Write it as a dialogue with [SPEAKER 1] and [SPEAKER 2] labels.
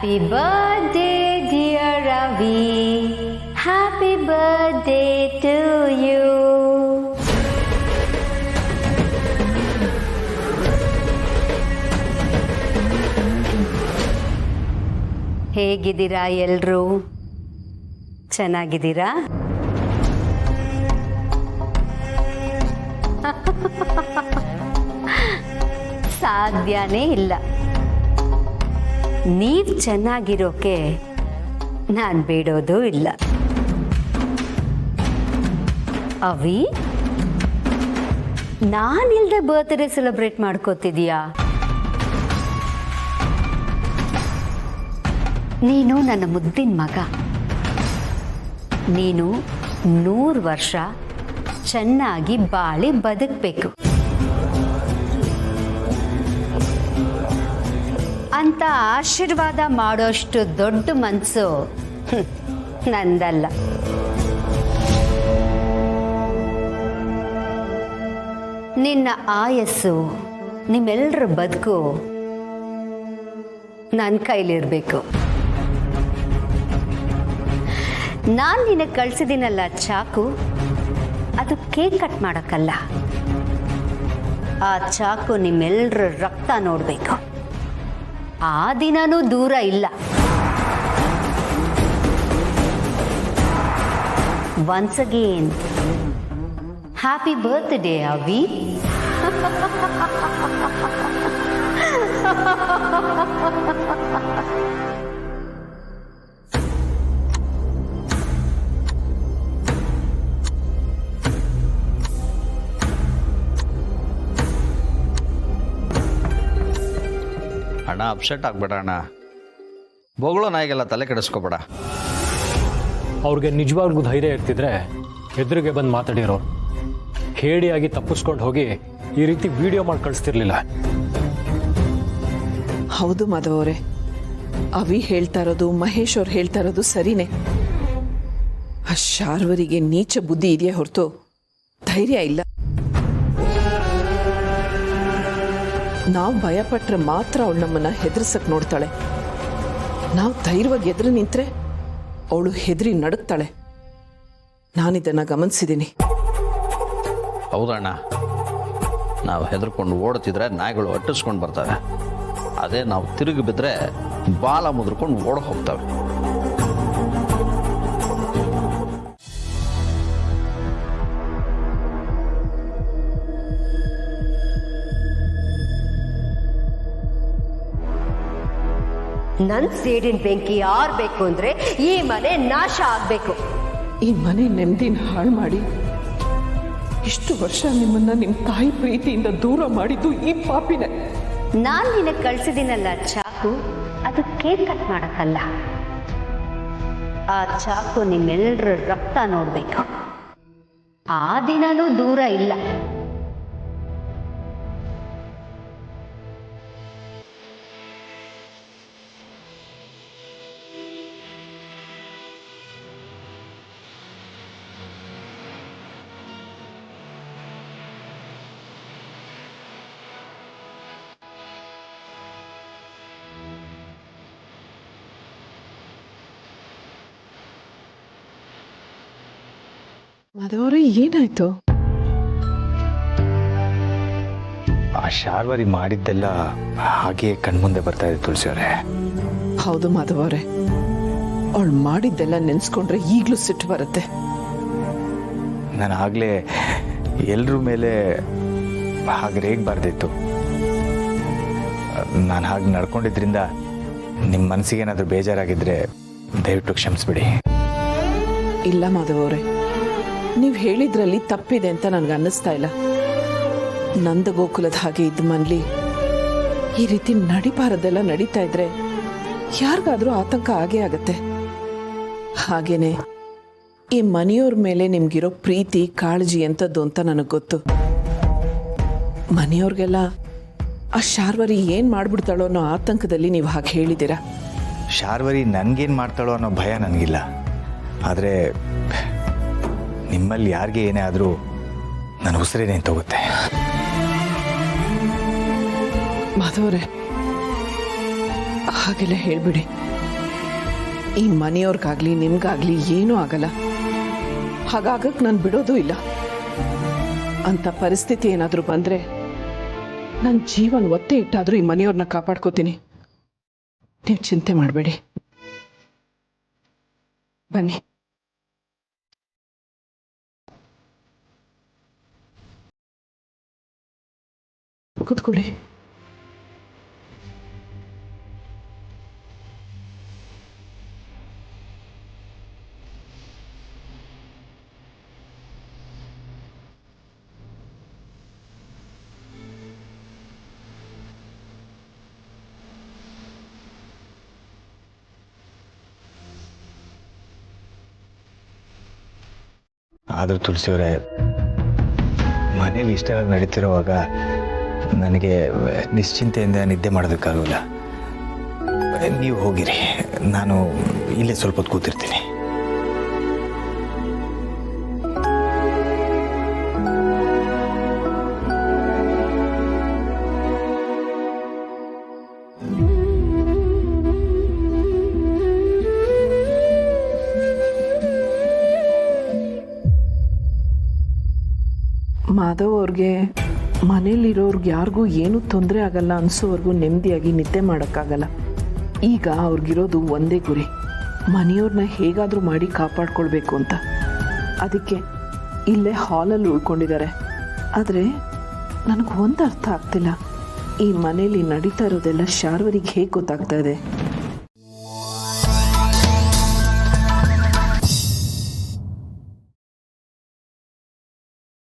[SPEAKER 1] Happy birthday, dear Ravi. Happy birthday to you. ಹೇಗಿದ್ದೀರಾ ಎಲ್ರೂ? ಚೆನ್ನಾಗಿದ್ದೀರಾ? ಸಾಧ್ಯನೇ ಇಲ್ಲ. ನೀವು ಚೆನ್ನಾಗಿರೋಕೆ ನಾನು ಬೇಡೋದು ಇಲ್ಲ. ಅವಿ, ನಾನಿಲ್ದೆ ಬರ್ತ್ಡೇ ಸೆಲೆಬ್ರೇಟ್ ಮಾಡ್ಕೋತಿದೀಯಾ? ನೀನು ನನ್ನ ಮುದ್ದಿನ ಮಗ. ನೀನು 100 ವರ್ಷ ಚೆನ್ನಾಗಿ ಬಾಳಿ ಬದುಕಬೇಕು ಅಂತ ಆಶೀರ್ವಾದ ಮಾಡೋಷ್ಟು ದೊಡ್ಡ ಮನಸ್ಸು ನಂದಲ್ಲ. ನಿನ್ನ ಆಯಸ್ಸು, ನಿಮ್ಮೆಲ್ಲರ ಬದುಕು ನನ್ನ ಕೈಲಿರಬೇಕು. ನಾನು ನಿನಗೆ ಕಳಿಸಿದ್ದೀನಲ್ಲ ಚಾಕು, ಅದು ಕೇಕ್ ಕಟ್ ಮಾಡೋಕ್ಕಲ್ಲ. ಆ ಚಾಕು ನಿಮ್ಮೆಲ್ಲರ ರಕ್ತ ನೋಡಬೇಕು. ಆ ದಿನನೂ ದೂರ ಇಲ್ಲ. ಒನ್ಸ್ ಅಗೇನ್ ಹ್ಯಾಪಿ ಬರ್ತ್ಡೇ ಅವಿ.
[SPEAKER 2] ಅಣ್ಣ, ಅಪ್ಸೆಟ್ ಆಗ್ಬೇಡ ಅಣ್ಣ. ಬೊಗಳೋ ನಾಯಿಗೆಲ್ಲ ತಲೆ ಕೆಡಿಸ್ಕೋಬೇಡ.
[SPEAKER 3] ಅವ್ರಿಗೆ ನಿಜವಾಗ್ಲೂ ಧೈರ್ಯ ಇರ್ತಿದ್ರೆ ಎದುರಿಗೆ ಬಂದು ಮಾತಾಡಿರೋರು. ಹೇಡಿಯಾಗಿ ತಪ್ಪಿಸ್ಕೊಂಡು ಹೋಗಿ ಈ ರೀತಿ ವಿಡಿಯೋ ಮಾಡಿ ಕಳಿಸ್ತಿರ್ಲಿಲ್ಲ.
[SPEAKER 4] ಹೌದು ಮಾಧವ್ ಅವರೇ, ಅವಿ ಹೇಳ್ತಾ ಇರೋದು, ಮಹೇಶ್ ಅವ್ರು ಹೇಳ್ತಾ ಇರೋದು ಸರಿನೇ. ಆ ಶಾರ್ವರಿಗೆ ನೀಚ ಬುದ್ಧಿ ಇದೆಯಾ ಹೊರತು ಧೈರ್ಯ ಇಲ್ಲ. ನಾವು ಭಯಪಟ್ರೆ ಮಾತ್ರ ಅವಳು ನಮ್ಮನ್ನ ಹೆದರ್ಸಕ್ ನೋಡ್ತಾಳೆ. ನಾವು ಧೈರ್ಯವಾಗಿ ಎದುರು ನಿಂತ್ರೆ ಅವಳು ಹೆದರಿ ನಡುಕ್ತಾಳೆ. ನಾನಿದನ್ನ ಗಮನಿಸಿದ್ದೀನಿ.
[SPEAKER 2] ಹೌದಣ್ಣ, ನಾವು ಹೆದರ್ಕೊಂಡು ಓಡ್ತಿದ್ರೆ ನಾಯಿಗಳು ಅಟ್ಟಿಸ್ಕೊಂಡು ಬರ್ತವೆ. ಅದೇ ನಾವು ತಿರುಗಿ ಬಿದ್ದರೆ ಬಾಲ ಮುದ್ರಕೊಂಡು ಓಡ ಹೋಗ್ತವೆ.
[SPEAKER 1] ನನ್ನ ಸೇಡಿನ ಬೆಂಕಿ ಆರ್ಬೇಕು ಅಂದ್ರೆ ಈ ಮನೆ ನಾಶ ಆಗ್ಬೇಕು.
[SPEAKER 4] ಈ ಮನೆ ನೆಮ್ಮದಿನ ಹಾಳು ಮಾಡಿ ಇಷ್ಟು ವರ್ಷ ನಿಮ್ಮನ್ನ ನಿಮ್ಮ ತಾಯಿ ಪ್ರೀತಿಯಿಂದ ದೂರ ಮಾಡಿದ್ದು ಈ ಪಾಪಿನ.
[SPEAKER 1] ನಾನು ನಿನಗೆ ಕಳ್ಸಿದ್ದೀನಲ್ಲ ಚಾಕು, ಅದು ಕೇಕ್ ಕಟ್ ಮಾಡಕ್ಕಲ್ಲ. ಆ ಚಾಕು ನಿಮ್ಮೆಲ್ಲರ ರಕ್ತ ನೋಡ್ಬೇಕು. ಆ ದಿನನೂ ದೂರ ಇಲ್ಲ.
[SPEAKER 4] ಮಾಧವರೇ, ಏನಾಯ್ತು?
[SPEAKER 5] ಆ ಶಾರ್ವರಿ ಮಾಡಿದ್ದೆಲ್ಲ ಹಾಗೆಯೇ ಕಣ್ಮುಂದೆ ಬರ್ತಾ ಇದೆ ತುಳಸಿಯವರೇ.
[SPEAKER 4] ಹೌದು ಮಾಧವರೇ, ಅವಳು ಮಾಡಿದ್ದೆಲ್ಲ ನೆನ್ಸ್ಕೊಂಡ್ರೆ ಈಗಲೂ ಸಿಟ್ಟು ಬರುತ್ತೆ.
[SPEAKER 5] ನಾನು ಆಗಲೇ ಎಲ್ಲರ ಮೇಲೆ ಹಾಗೆ ರೇಗಬಾರ್ದಿತ್ತು. ನಾನು ಹಾಗೆ ನಡ್ಕೊಂಡಿದ್ರಿಂದ ನಿಮ್ಮ ಮನಸ್ಸಿಗೆ ಏನಾದರೂ ಬೇಜಾರಾಗಿದ್ದರೆ ದಯವಿಟ್ಟು ಕ್ಷಮಿಸ್ಬಿಡಿ.
[SPEAKER 4] ಇಲ್ಲ ಮಾಧವರೇ, ನೀವು ಹೇಳಿದ್ರಲ್ಲಿ ತಪ್ಪಿದೆ ಅಂತ ನನಗೆ ಅನ್ನಿಸ್ತಾ ಇಲ್ಲ. ನಂದ ಗೋಕುಲದ ಹಾಗೆ ಇದ್ದ ಮನ್ಲಿ ಈ ರೀತಿ ನಡಿಬಾರದೆಲ್ಲ ನಡೀತಾ ಇದ್ರೆ ಯಾರಿಗಾದ್ರೂ ಆತಂಕ ಆಗೇ ಆಗತ್ತೆ. ಹಾಗೇನೆ ಈ ಮನೆಯವ್ರ ಮೇಲೆ ನಿಮ್ಗಿರೋ ಪ್ರೀತಿ ಕಾಳಜಿ ಎಂಥದ್ದು ಅಂತ ನನಗೆ ಗೊತ್ತು. ಮನೆಯವ್ರಿಗೆಲ್ಲ ಆ ಶಾರ್ವರಿ ಏನ್ ಮಾಡ್ಬಿಡ್ತಾಳೋ ಅನ್ನೋ ಆತಂಕದಲ್ಲಿ ನೀವು ಹಾಗೆ ಹೇಳಿದ್ದೀರಾ.
[SPEAKER 5] ಶಾರ್ವರಿ ನನಗೇನು ಮಾಡ್ತಾಳೋ ಅನ್ನೋ ಭಯ ನನಗಿಲ್ಲ. ಆದರೆ ನಿಮ್ಮಲ್ಲಿ ಯಾರಿಗೆ ಏನೇ ಆದರೂ ನನ್ನ ಉಸಿರೇನೇ ತಗೋತ್ತೆ.
[SPEAKER 4] ಮಾಧವರೇ, ಹಾಗೆಲ್ಲ ಹೇಳ್ಬಿಡಿ. ಈ ಮನೆಯವ್ರಿಗಾಗ್ಲಿ ನಿಮ್ಗಾಗ್ಲಿ ಏನೂ ಆಗಲ್ಲ. ಹಾಗಾಗಕ್ಕೆ ನಾನು ಬಿಡೋದೂ ಇಲ್ಲ. ಅಂತ ಪರಿಸ್ಥಿತಿ ಏನಾದರೂ ಬಂದರೆ ನನ್ನ ಜೀವನ ಒತ್ತೆ ಇಟ್ಟಾದರೂ ಈ ಮನೆಯವ್ರನ್ನ ಕಾಪಾಡ್ಕೋತೀನಿ. ನೀವು ಚಿಂತೆ ಮಾಡಬೇಡಿ. ಬನ್ನಿ. ಕೂತ್ಕೊಳ್ಳಿ.
[SPEAKER 5] ಆದರೂ ತುಳಸಿಯವರೇ, ಮನೇಲಿ ಇಷ್ಟೆಲ್ಲ ನಡೀತಿರುವಾಗ ನನಗೆ ನಿಶ್ಚಿಂತೆಯಿಂದ ನಿದ್ದೆ ಮಾಡೋದಕ್ಕಾಗಲ್ಲ. ನೀವು ಹೋಗಿರಿ, ನಾನು ಇಲ್ಲೇ ಸ್ವಲ್ಪ ಹೊತ್ತು ಕೂತಿರ್ತೀನಿ.
[SPEAKER 4] ಮಾಧವ್ ಅವ್ರಿಗೆ ಮನೇಲಿರೋರ್ಗೆ ಯಾರಿಗೂ ಏನೂ ತೊಂದರೆ ಆಗಲ್ಲ ಅನಿಸೋವರೆಗೂ ನೆಮ್ಮದಿಯಾಗಿ ನಿದ್ದೆ ಮಾಡೋಕ್ಕಾಗಲ್ಲ. ಈಗ ಅವ್ರಿಗಿರೋದು ಒಂದೇ ಗುರಿ, ಮನೆಯವ್ರನ್ನ ಹೇಗಾದರೂ ಮಾಡಿ ಕಾಪಾಡ್ಕೊಳ್ಬೇಕು ಅಂತ. ಅದಕ್ಕೆ ಇಲ್ಲೇ ಹಾಲಲ್ಲಿ ಉಳ್ಕೊಂಡಿದ್ದಾರೆ. ಆದರೆ ನನಗೆ ಒಂದು ಅರ್ಥ ಆಗ್ತಿಲ್ಲ, ಈ ಮನೇಲಿ ನಡೀತಾ ಇರೋದೆಲ್ಲ ಶಾರ್ವರಿಗೆ ಹೇಗೆ ಗೊತ್ತಾಗ್ತಾ ಇದೆ?